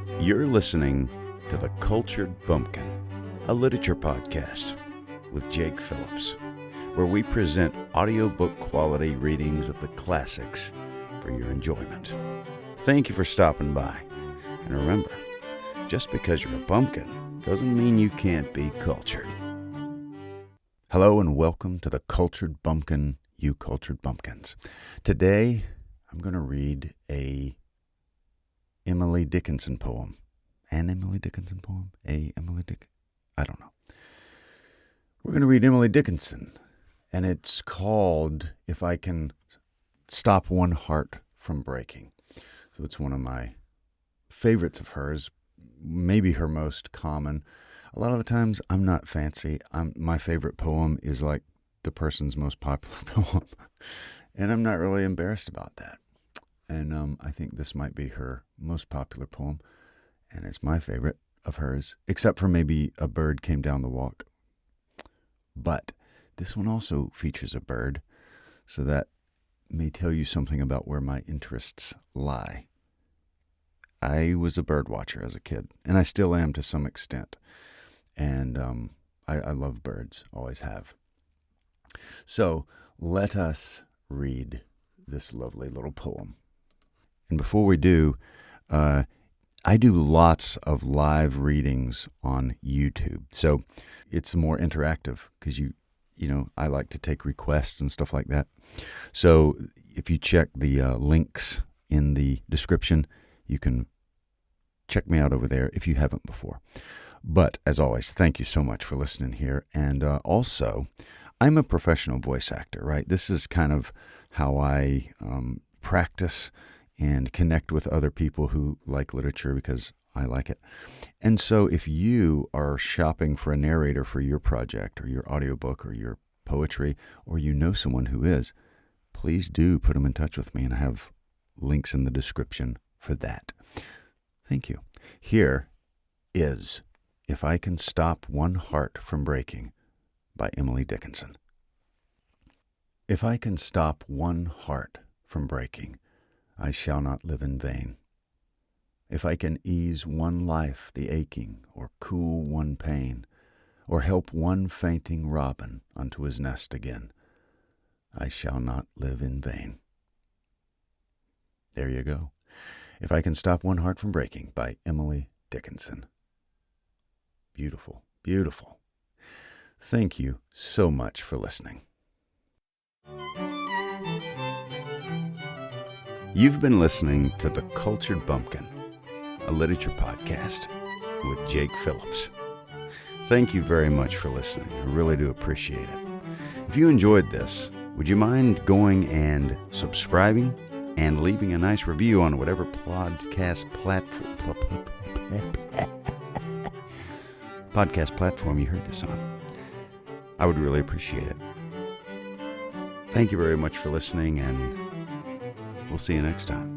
You're listening to The Cultured Bumpkin, a literature podcast with Jake Phillips, where we present audiobook quality readings of the classics for your enjoyment. Thank you for stopping by. And remember, just because you're a bumpkin doesn't mean you can't be cultured. Hello and welcome to The Cultured Bumpkin, you cultured bumpkins. Today, I'm going to read a Emily Dickinson poem. An Emily Dickinson poem? I don't know. We're going to read Emily Dickinson, and it's called If I Can Stop One Heart from Breaking. So it's one of my favorites of hers, maybe her most common. A lot of the times, I'm not fancy. My favorite poem is like the person's most popular poem, and I'm not really embarrassed about that. And I think this might be her most popular poem, and it's my favorite of hers, except for maybe A Bird Came Down the Walk. But this one also features a bird, so that may tell you something about where my interests lie. I was a bird watcher as a kid, and I still am to some extent. And I love birds, always have. So let us read this lovely little poem. And before we do, I do lots of live readings on YouTube. So it's more interactive because you know, I like to take requests and stuff like that. So if you check the links in the description, you can check me out over there if you haven't before. But as always, thank you so much for listening here. And also, I'm a professional voice actor, right? This is kind of how I practice and connect with other people who like literature because I like it. And so if you are shopping for a narrator for your project or your audiobook or your poetry, or you know someone who is, please do put them in touch with me, and I have links in the description for that. Thank you. Here is If I Can Stop One Heart from Breaking by Emily Dickinson. If I can stop one heart from breaking, I shall not live in vain. If I can ease one life the aching, or cool one pain, or help one fainting robin unto his nest again, I shall not live in vain. There you go. If I Can Stop One Heart from Breaking by Emily Dickinson. Beautiful, beautiful. Thank you so much for listening. You've been listening to The Cultured Bumpkin, a literature podcast with Jake Phillips. Thank you very much for listening. I really do appreciate it. If you enjoyed this, would you mind going and subscribing and leaving a nice review on whatever podcast platform you heard this on? I would really appreciate it. Thank you very much for listening, and we'll see you next time.